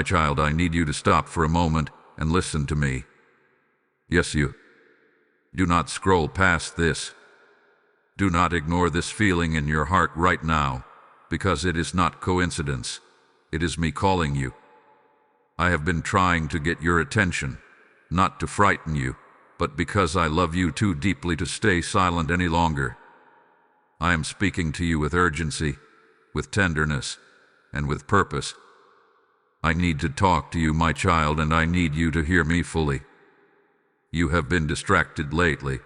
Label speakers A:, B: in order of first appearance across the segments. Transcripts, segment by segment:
A: My child, I need you to stop for a moment and listen to me. Yes, you. Do not scroll past this. Do not ignore this feeling in your heart right now, because it is not coincidence. It is me calling you. I have been trying to get your attention, not to frighten you, but because I love you too deeply to stay silent any longer. I am speaking to you with urgency, with tenderness, and with purpose. I need to talk to you, my child, and I need you to hear me fully. You have been distracted lately.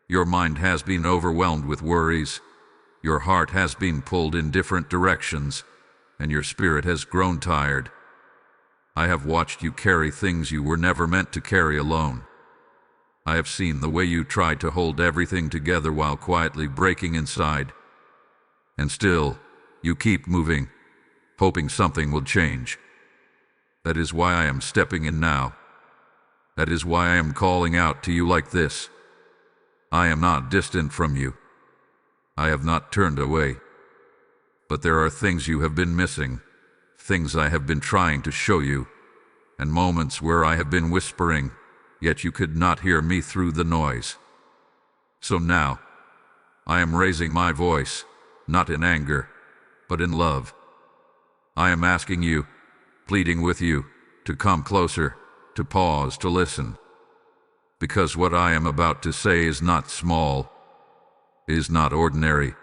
A: Your mind has been overwhelmed with worries. Your heart has been pulled in different directions, and your spirit has grown tired. I have watched you carry things you were never meant to carry alone. I have seen the way you tried to hold everything together while quietly breaking inside. And still, you keep moving, hoping something will change. That is why I am stepping in now. That is why I am calling out to you like this. I am not distant from you. I have not turned away. But there are things you have been missing, things I have been trying to show you, and moments where I have been whispering, yet you could not hear me through the noise. So now, I am raising my voice, not in anger, but in love. I am asking you, pleading with you, to come closer, to pause, to listen. Because what I am about to say is not small, is not ordinary.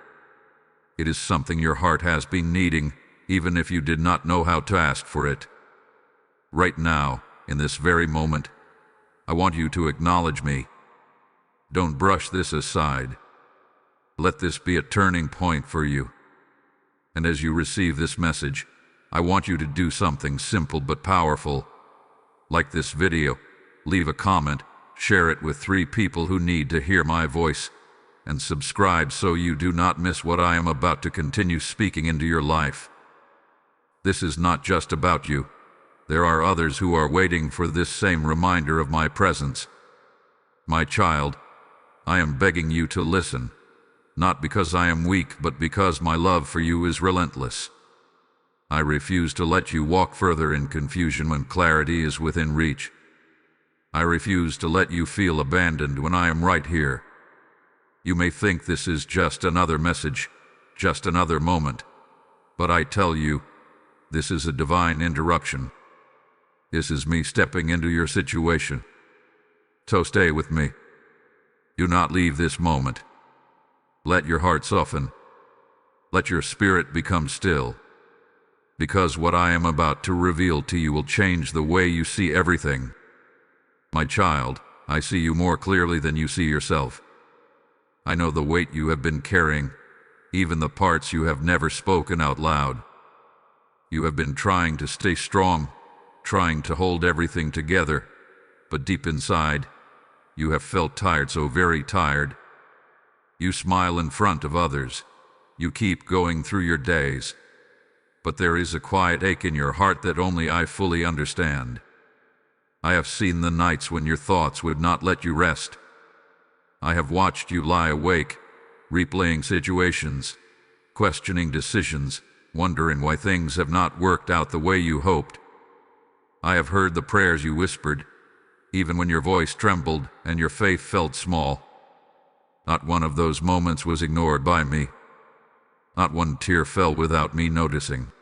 A: It is something your heart has been needing, even if you did not know how to ask for it. Right now, in this very moment, I want you to acknowledge me. Don't brush this aside. Let this be a turning point for you. And as you receive this message, I want you to do something simple but powerful. Like this video, leave a comment, share it with 3 people who need to hear my voice, and subscribe so you do not miss what I am about to continue speaking into your life. This is not just about you. There are others who are waiting for this same reminder of my presence. My child, I am begging you to listen, not because I am weak, but because my love for you is relentless. I refuse to let you walk further in confusion when clarity is within reach. I refuse to let you feel abandoned when I am right here. You may think this is just another message, just another moment, but I tell you, this is a divine interruption. This is me stepping into your situation. So stay with me. Do not leave this moment. Let your heart soften. Let your spirit become still. Because what I am about to reveal to you will change the way you see everything. My child, I see you more clearly than you see yourself. I know the weight you have been carrying, even the parts you have never spoken out loud. You have been trying to stay strong, trying to hold everything together, but deep inside, you have felt tired, so very tired. You smile in front of others. You keep going through your days. But there is a quiet ache in your heart that only I fully understand. I have seen the nights when your thoughts would not let you rest. I have watched you lie awake, replaying situations, questioning decisions, wondering why things have not worked out the way you hoped. I have heard the prayers you whispered, even when your voice trembled and your faith felt small. Not one of those moments was ignored by me. Not one tear fell without me noticing.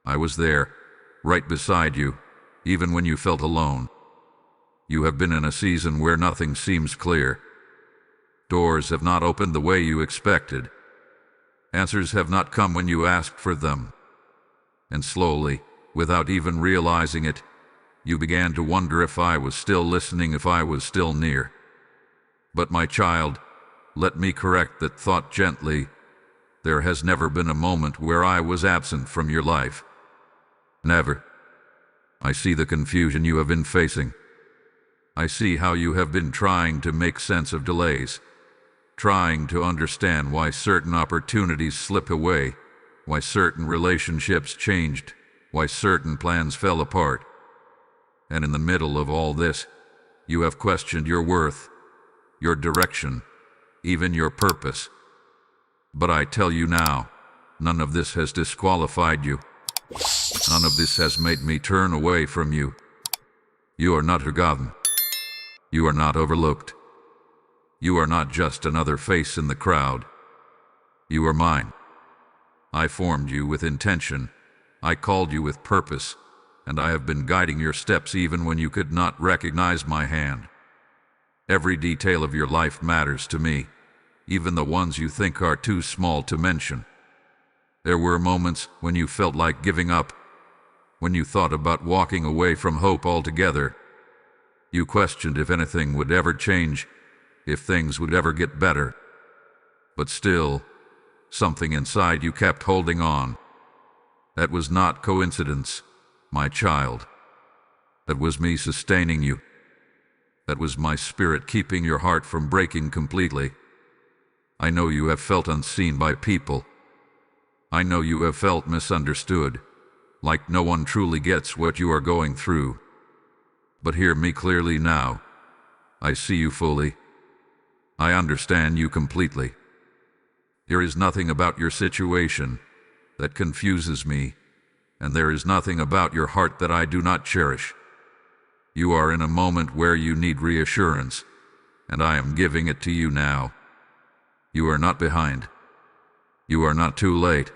A: I was there, right beside you, even when you felt alone. You have been in a season where nothing seems clear. Doors have not opened the way you expected. Answers have not come when you asked for them. And slowly, without even realizing it, you began to wonder if I was still listening, if I was still near. But my child, let me correct that thought gently. There has never been a moment where I was absent from your life. Never. I see the confusion you have been facing. I see how you have been trying to make sense of delays, trying to understand why certain opportunities slip away, why certain relationships changed, why certain plans fell apart. And in the middle of all this, you have questioned your worth, your direction, even your purpose. But I tell you now, none of this has disqualified you. None of this has made me turn away from you. You are not forgotten. You are not overlooked. You are not just another face in the crowd. You are mine. I formed you with intention. I called you with purpose, and I have been guiding your steps even when you could not recognize my hand. Every detail of your life matters to me, even the ones you think are too small to mention. There were moments when you felt like giving up, when you thought about walking away from hope altogether. You questioned if anything would ever change, if things would ever get better. But still, something inside you kept holding on. That was not coincidence, my child. That was me sustaining you. That was my spirit keeping your heart from breaking completely. I know you have felt unseen by people. I know you have felt misunderstood, like no one truly gets what you are going through. But hear me clearly now. I see you fully. I understand you completely. There is nothing about your situation that confuses me, and there is nothing about your heart that I do not cherish. You are in a moment where you need reassurance, and I am giving it to you now. You are not behind. You are not too late.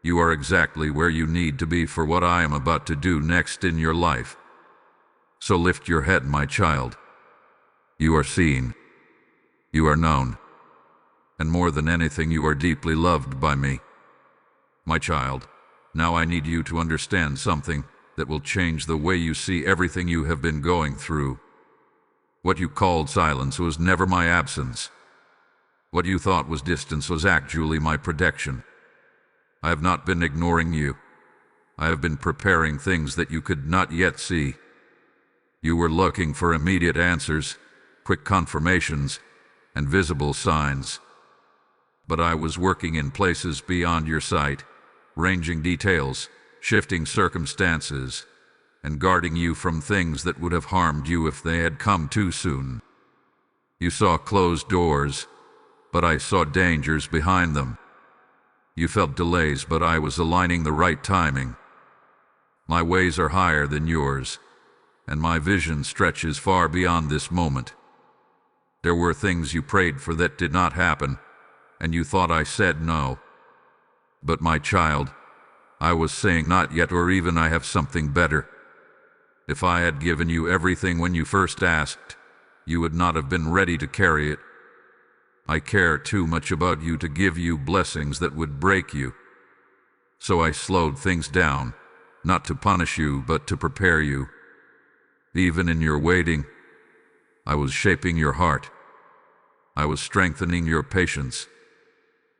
A: You are exactly where you need to be for what I am about to do next in your life. So lift your head, my child. You are seen. You are known. And more than anything, you are deeply loved by me. My child, now I need you to understand something that will change the way you see everything you have been going through. What you called silence was never my absence. What you thought was distance was actually my protection. I have not been ignoring you. I have been preparing things that you could not yet see. You were looking for immediate answers, quick confirmations, and visible signs. But I was working in places beyond your sight, ranging details, shifting circumstances, and guarding you from things that would have harmed you if they had come too soon. You saw closed doors, but I saw dangers behind them. You felt delays, but I was aligning the right timing. My ways are higher than yours, and my vision stretches far beyond this moment. There were things you prayed for that did not happen, and you thought I said no. But my child, I was saying not yet, or even I have something better. If I had given you everything when you first asked, you would not have been ready to carry it. I care too much about you to give you blessings that would break you. So I slowed things down, not to punish you, but to prepare you. Even in your waiting, I was shaping your heart. I was strengthening your patience.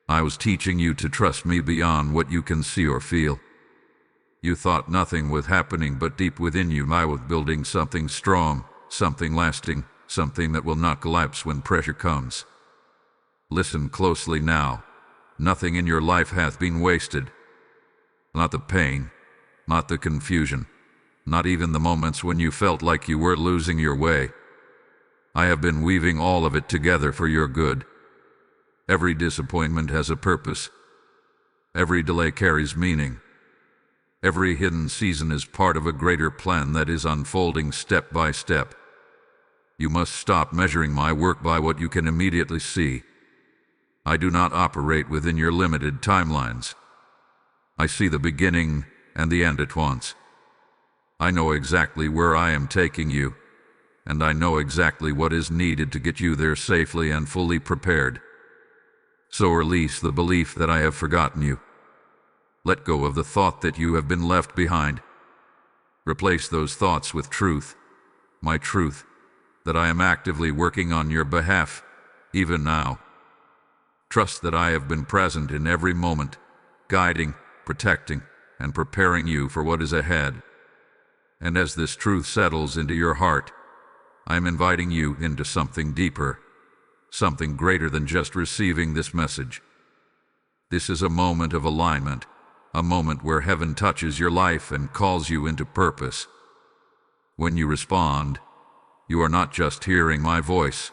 A: I was teaching you to trust me beyond what you can see or feel. You thought nothing was happening, but deep within you I was building something strong, something lasting, something that will not collapse when pressure comes. Listen closely now. Nothing in your life hath been wasted. Not the pain, not the confusion, not even the moments when you felt like you were losing your way. I have been weaving all of it together for your good. Every disappointment has a purpose. Every delay carries meaning. Every hidden season is part of a greater plan that is unfolding step by step. You must stop measuring my work by what you can immediately see. I do not operate within your limited timelines. I see the beginning and the end at once. I know exactly where I am taking you, and I know exactly what is needed to get you there safely and fully prepared. So release the belief that I have forgotten you. Let go of the thought that you have been left behind. Replace those thoughts with truth, my truth, that I am actively working on your behalf, even now. Trust that I have been present in every moment, guiding, protecting, and preparing you for what is ahead. And as this truth settles into your heart, I am inviting you into something deeper, something greater than just receiving this message. This is a moment of alignment, a moment where heaven touches your life and calls you into purpose. When you respond, you are not just hearing my voice.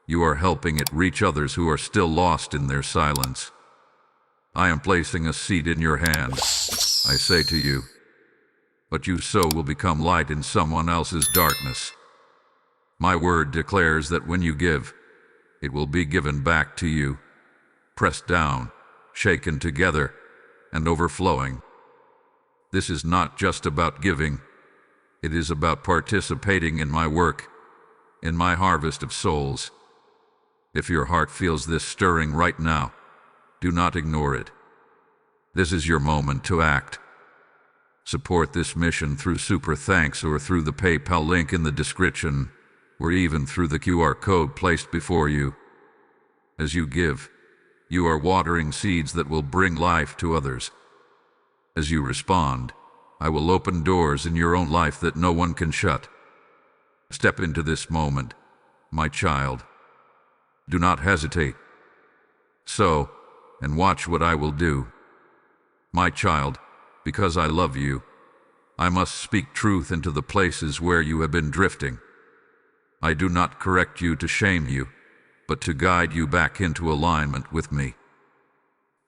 A: You are helping it reach others who are still lost in their silence. I am placing a seed in your hands, I say to you, but you so will become light in someone else's darkness. My word declares that when you give, it will be given back to you, pressed down, shaken together, and overflowing. This is not just about giving, it is about participating in my work, in my harvest of souls. If your heart feels this stirring right now, do not ignore it. This is your moment to act. Support this mission through Super Thanks or through the PayPal link in the description, or even through the QR code placed before you. As you give, you are watering seeds that will bring life to others. As you respond, I will open doors in your own life that no one can shut. Step into this moment, my child. Do not hesitate. Sow, and watch what I will do. My child, because I love you, I must speak truth into the places where you have been drifting. I do not correct you to shame you, but to guide you back into alignment with me.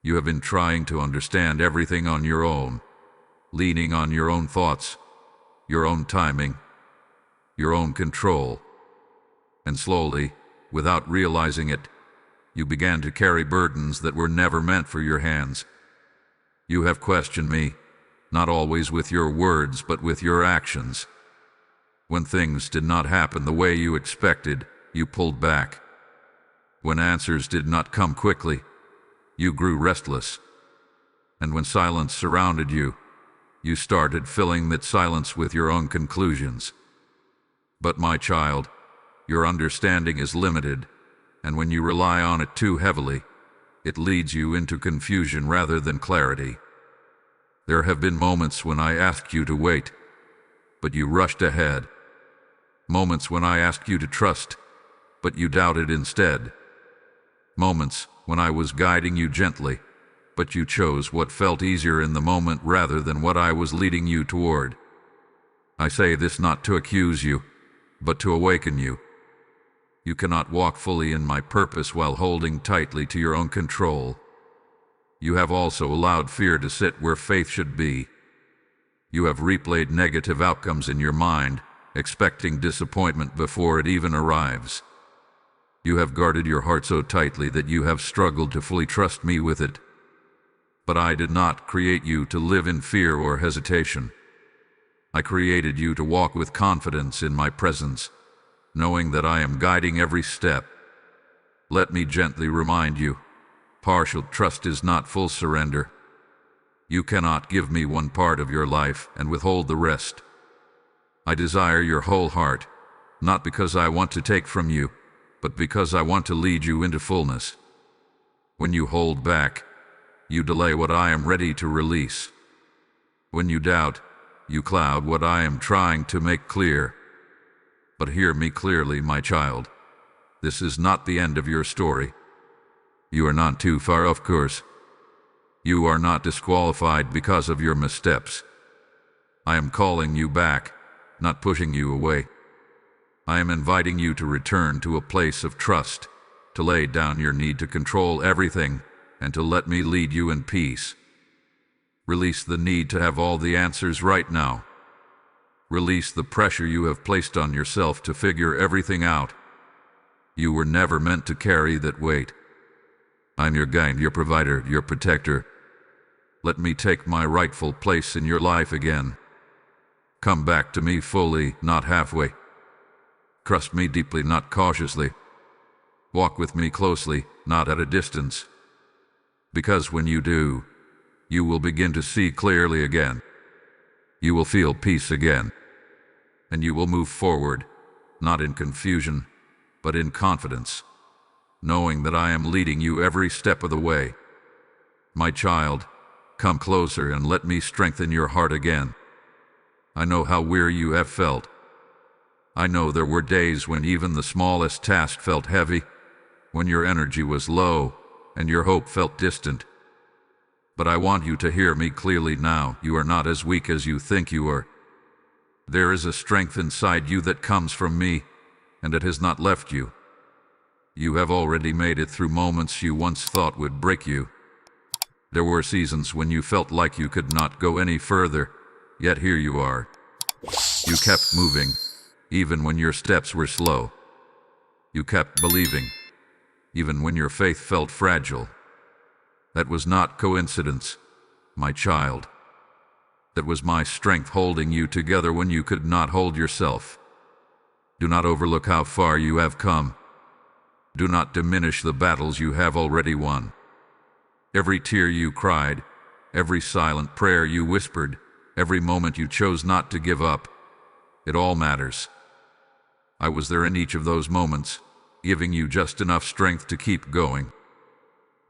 A: You have been trying to understand everything on your own, leaning on your own thoughts, your own timing, your own control. And slowly, without realizing it, you began to carry burdens that were never meant for your hands. You have questioned me, not always with your words, but with your actions. When things did not happen the way you expected, you pulled back. When answers did not come quickly, you grew restless. And when silence surrounded you, you started filling that silence with your own conclusions. But my child, your understanding is limited, and when you rely on it too heavily, it leads you into confusion rather than clarity. There have been moments when I asked you to wait, but you rushed ahead. Moments when I asked you to trust, but you doubted instead. Moments when I was guiding you gently, but you chose what felt easier in the moment rather than what I was leading you toward. I say this not to accuse you, but to awaken you. You cannot walk fully in my purpose while holding tightly to your own control. You have also allowed fear to sit where faith should be. You have replayed negative outcomes in your mind, expecting disappointment before it even arrives. You have guarded your heart so tightly that you have struggled to fully trust me with it. But I did not create you to live in fear or hesitation. I created you to walk with confidence in my presence, knowing that I am guiding every step. Let me gently remind you, partial trust is not full surrender. You cannot give me one part of your life and withhold the rest. I desire your whole heart, not because I want to take from you, but because I want to lead you into fullness. When you hold back, you delay what I am ready to release. When you doubt, you cloud what I am trying to make clear. But hear me clearly, my child. This is not the end of your story. You are not too far off course. You are not disqualified because of your missteps. I am calling you back, not pushing you away. I am inviting you to return to a place of trust, to lay down your need to control everything, and to let me lead you in peace. Release the need to have all the answers right now. Release the pressure you have placed on yourself to figure everything out. You were never meant to carry that weight. I'm your guide, your provider, your protector. Let me take my rightful place in your life again. Come back to me fully, not halfway. Trust me deeply, not cautiously. Walk with me closely, not at a distance. Because when you do, you will begin to see clearly again. You will feel peace again. And you will move forward, not in confusion, but in confidence, knowing that I am leading you every step of the way. My child, come closer and let me strengthen your heart again. I know how weary you have felt. I know there were days when even the smallest task felt heavy, when your energy was low and your hope felt distant. But I want you to hear me clearly now. You are not as weak as you think you are. There is a strength inside you that comes from me, and it has not left you. You have already made it through moments you once thought would break you. There were seasons when you felt like you could not go any further, yet here you are. You kept moving, even when your steps were slow. You kept believing, even when your faith felt fragile. That was not coincidence, my child. That was my strength holding you together when you could not hold yourself. Do not overlook how far you have come. Do not diminish the battles you have already won. Every tear you cried, every silent prayer you whispered, every moment you chose not to give up, it all matters. I was there in each of those moments, giving you just enough strength to keep going.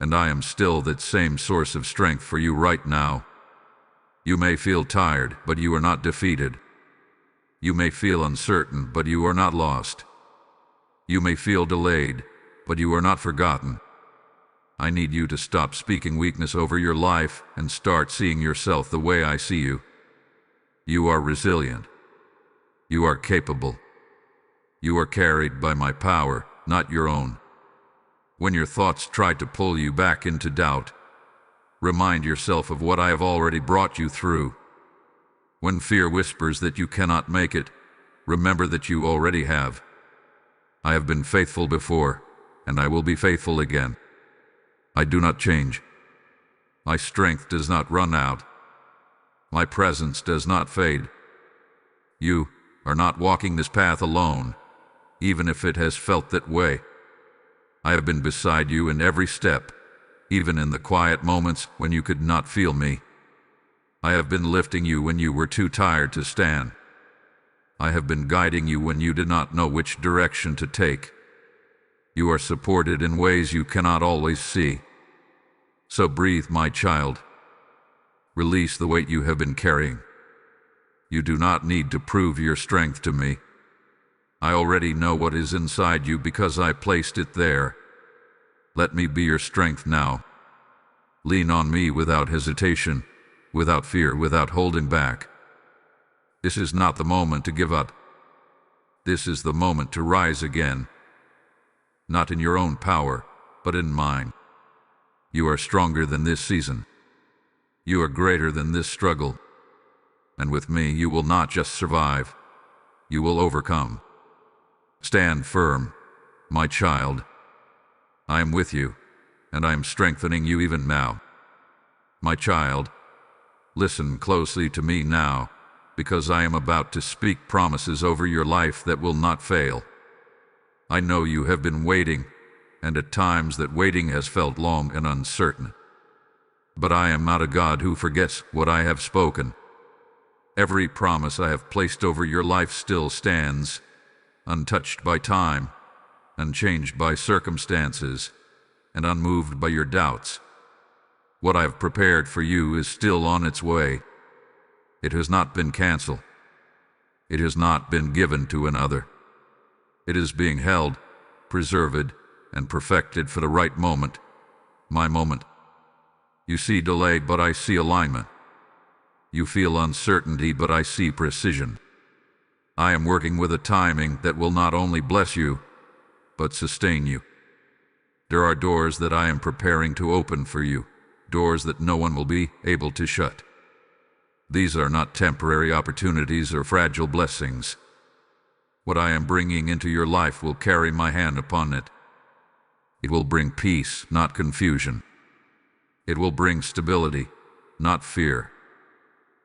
A: And I am still that same source of strength for you right now. You may feel tired, but you are not defeated. You may feel uncertain, but you are not lost. You may feel delayed, but you are not forgotten. I need you to stop speaking weakness over your life and start seeing yourself the way I see you. You are resilient. You are capable. You are carried by my power, not your own. When your thoughts try to pull you back into doubt, remind yourself of what I have already brought you through. When fear whispers that you cannot make it, remember that you already have. I have been faithful before, and I will be faithful again. I do not change. My strength does not run out. My presence does not fade. You are not walking this path alone, even if it has felt that way. I have been beside you in every step, even in the quiet moments when you could not feel me. I have been lifting you when you were too tired to stand. I have been guiding you when you did not know which direction to take. You are supported in ways you cannot always see. So breathe, my child. Release the weight you have been carrying. You do not need to prove your strength to me. I already know what is inside you because I placed it there. Let me be your strength now. Lean on me without hesitation, without fear, without holding back. This is not the moment to give up. This is the moment to rise again. Not in your own power, but in mine. You are stronger than this season. You are greater than this struggle. And with me, you will not just survive. You will overcome. Stand firm, my child. I am with you, and I am strengthening you even now. My child, listen closely to me now, because I am about to speak promises over your life that will not fail. I know you have been waiting, and at times that waiting has felt long and uncertain. But I am not a God who forgets what I have spoken. Every promise I have placed over your life still stands, untouched by time, unchanged by circumstances, and unmoved by your doubts. What I have prepared for you is still on its way. It has not been canceled. It has not been given to another. It is being held, preserved, and perfected for the right moment, my moment. You see delay, but I see alignment. You feel uncertainty, but I see precision. I am working with a timing that will not only bless you, but sustain you. There are doors that I am preparing to open for you, doors that no one will be able to shut. These are not temporary opportunities or fragile blessings. What I am bringing into your life will carry my hand upon it. It will bring peace, not confusion. It will bring stability, not fear.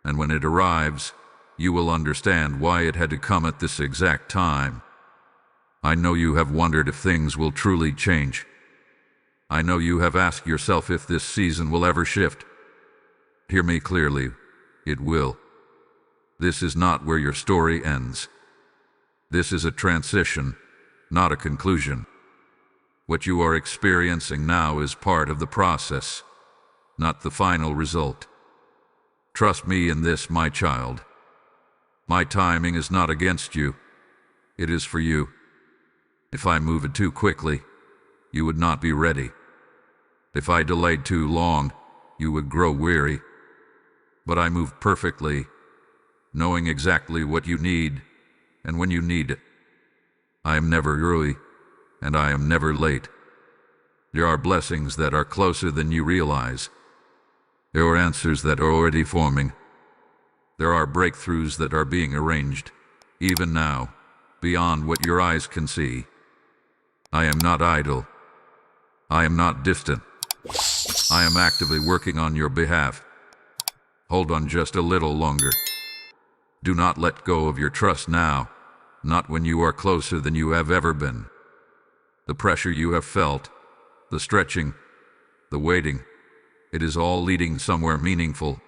A: And when it arrives, you will understand why it had to come at this exact time. I know you have wondered if things will truly change. I know you have asked yourself if this season will ever shift. Hear me clearly. It will. This is not where your story ends. This is a transition, not a conclusion. What you are experiencing now is part of the process, not the final result. Trust me in this, my child. My timing is not against you. It is for you. If I move it too quickly, you would not be ready. If I delayed too long, you would grow weary. But I move perfectly, knowing exactly what you need and when you need it. I am never early, and I am never late. There are blessings that are closer than you realize. There are answers that are already forming. There are breakthroughs that are being arranged, even now, beyond what your eyes can see. I am not idle. I am not distant. I am actively working on your behalf. Hold on just a little longer. Do not let go of your trust now, not when you are closer than you have ever been. The pressure you have felt, the stretching, the waiting, it is all leading somewhere meaningful.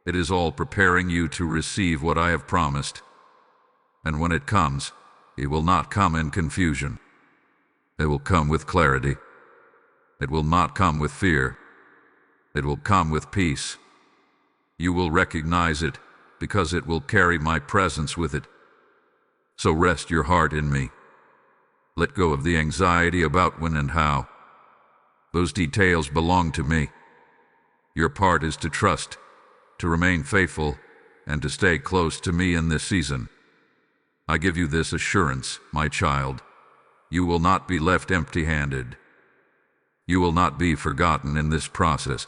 A: It is all preparing you to receive what I have promised. And when it comes, it will not come in confusion. It will come with clarity. It will not come with fear. It will come with peace. You will recognize it because it will carry my presence with it. So rest your heart in me. Let go of the anxiety about when and how. Those details belong to me. Your part is to trust, to remain faithful, and to stay close to me in this season. I give you this assurance, my child. You will not be left empty-handed. You will not be forgotten in this process.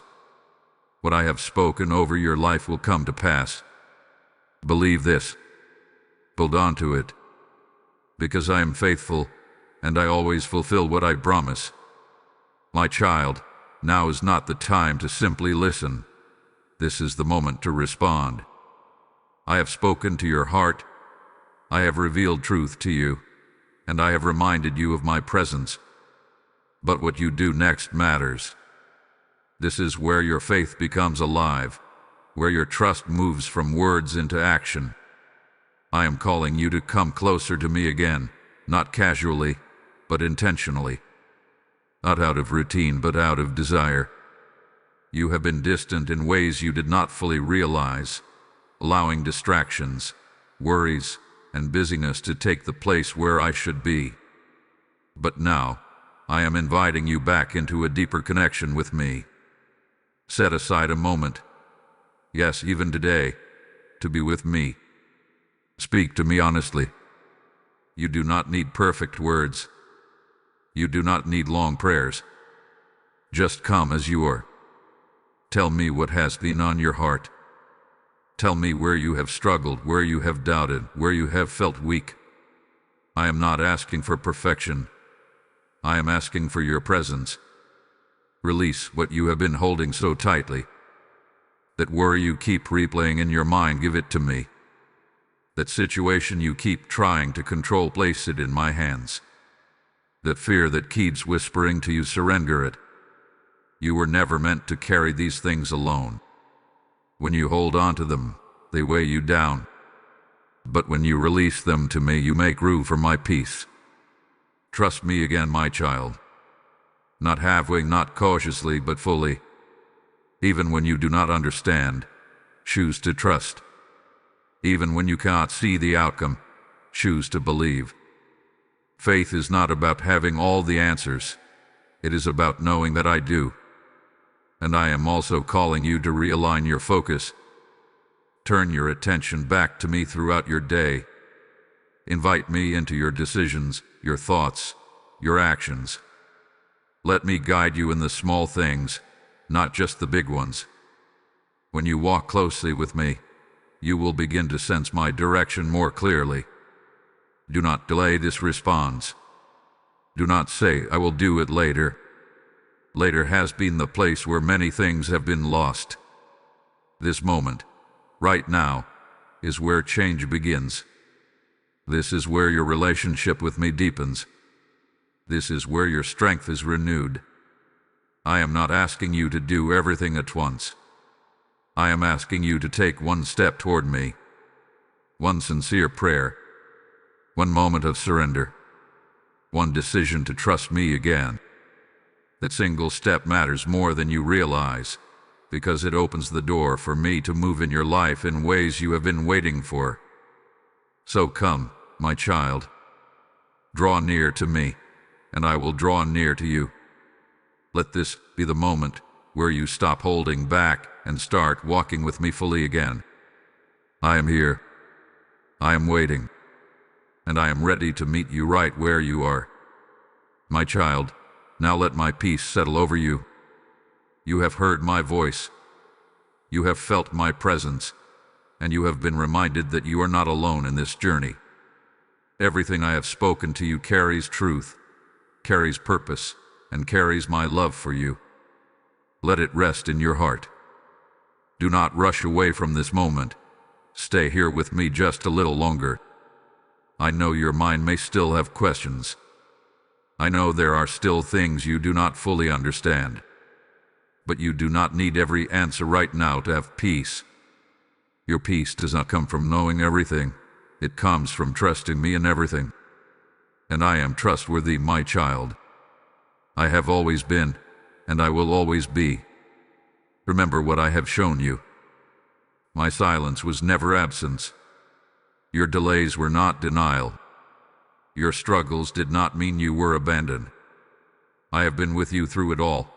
A: What I have spoken over your life will come to pass. Believe this. Hold on to it. Because I am faithful, and I always fulfill what I promise. My child, now is not the time to simply listen. This is the moment to respond. I have spoken to your heart. I have revealed truth to you, and I have reminded you of my presence. But what you do next matters. This is where your faith becomes alive, where your trust moves from words into action. I am calling you to come closer to me again, not casually, but intentionally. Not out of routine, but out of desire. You have been distant in ways you did not fully realize, allowing distractions, worries, and busyness to take the place where I should be. But now, I am inviting you back into a deeper connection with me. Set aside a moment, yes, even today, to be with me. Speak to me honestly. You do not need perfect words. You do not need long prayers. Just come as you are. Tell me what has been on your heart. Tell me where you have struggled, where you have doubted, where you have felt weak. I am not asking for perfection. I am asking for your presence. Release what you have been holding so tightly. That worry you keep replaying in your mind, give it to me. That situation you keep trying to control, place it in my hands. That fear that keeps whispering to you, surrender it. You were never meant to carry these things alone. When you hold on to them, they weigh you down. But when you release them to me, you make room for my peace. Trust me again, my child. Not halfway, not cautiously, but fully. Even when you do not understand, choose to trust. Even when you cannot see the outcome, choose to believe. Faith is not about having all the answers. It is about knowing that I do. And I am also calling you to realign your focus. Turn your attention back to me throughout your day. Invite me into your decisions, your thoughts, your actions. Let me guide you in the small things, not just the big ones. When you walk closely with me, you will begin to sense my direction more clearly. Do not delay this response. Do not say, I will do it later. Later has been the place where many things have been lost. This moment, right now, is where change begins. This is where your relationship with me deepens. This is where your strength is renewed. I am not asking you to do everything at once. I am asking you to take one step toward me. One sincere prayer. One moment of surrender. One decision to trust me again. That single step matters more than you realize, because it opens the door for me to move in your life in ways you have been waiting for. So come, my child. Draw near to me, and I will draw near to you. Let this be the moment where you stop holding back and start walking with me fully again. I am here. I am waiting. And I am ready to meet you right where you are. My child, now let my peace settle over you. You have heard my voice. You have felt my presence, and you have been reminded that you are not alone in this journey. Everything I have spoken to you carries truth, carries purpose, and carries my love for you. Let it rest in your heart. Do not rush away from this moment. Stay here with me just a little longer. I know your mind may still have questions. I know there are still things you do not fully understand. But you do not need every answer right now to have peace. Your peace does not come from knowing everything. It comes from trusting me in everything. And I am trustworthy, my child. I have always been, and I will always be. Remember what I have shown you. My silence was never absence. Your delays were not denial. Your struggles did not mean you were abandoned. I have been with you through it all,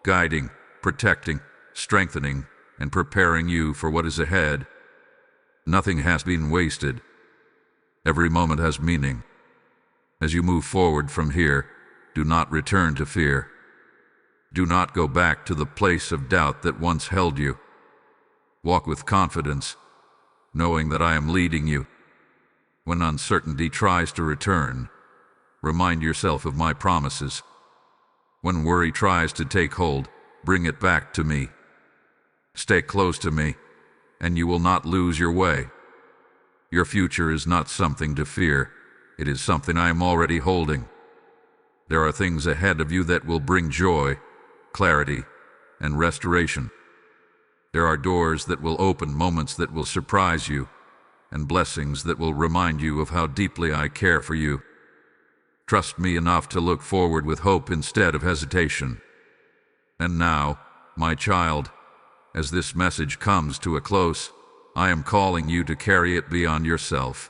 A: guiding, protecting, strengthening, and preparing you for what is ahead. Nothing has been wasted. Every moment has meaning. As you move forward from here, do not return to fear. Do not go back to the place of doubt that once held you. Walk with confidence, knowing that I am leading you. When uncertainty tries to return, remind yourself of my promises. When worry tries to take hold, bring it back to me. Stay close to me, and you will not lose your way. Your future is not something to fear. It is something I am already holding. There are things ahead of you that will bring joy, clarity, and restoration. There are doors that will open, moments that will surprise you, and blessings that will remind you of how deeply I care for you. Trust me enough to look forward with hope instead of hesitation. And now, my child, as this message comes to a close, I am calling you to carry it beyond yourself.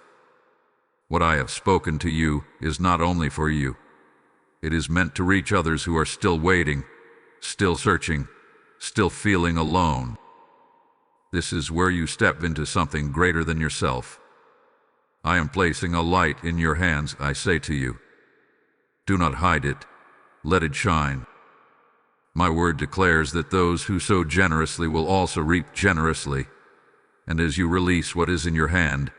A: What I have spoken to you is not only for you. It is meant to reach others who are still waiting, still searching, still feeling alone. This is where you step into something greater than yourself. I am placing a light in your hands, I say to you. Do not hide it. Let it shine. My word declares that those who sow generously will also reap generously. And as you release what is in your hand,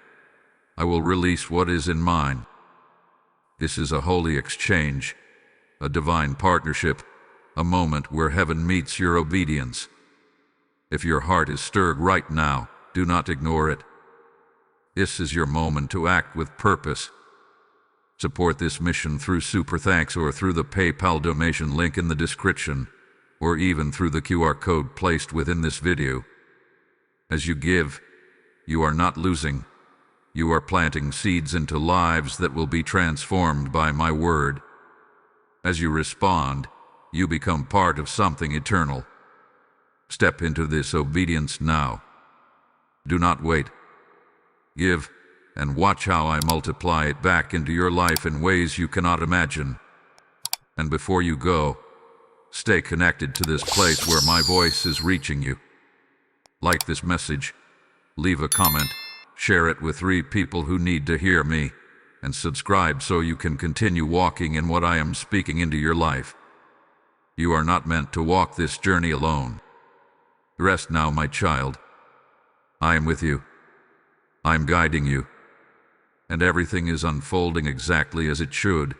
A: I will release what is in mine. This is a holy exchange, a divine partnership, a moment where heaven meets your obedience. If your heart is stirred right now, do not ignore it. This is your moment to act with purpose. Support this mission through Super Thanks or through the PayPal donation link in the description, or even through the QR code placed within this video. As you give, you are not losing. You are planting seeds into lives that will be transformed by my word. As you respond, you become part of something eternal. Step into this obedience now. Do not wait. Give, and watch how I multiply it back into your life in ways you cannot imagine. And before you go, stay connected to this place where my voice is reaching you. Like this message, leave a comment, share it with 3 people who need to hear me, and subscribe so you can continue walking in what I am speaking into your life. You are not meant to walk this journey alone. Rest now, my child. I am with you. I am guiding you. And everything is unfolding exactly as it should.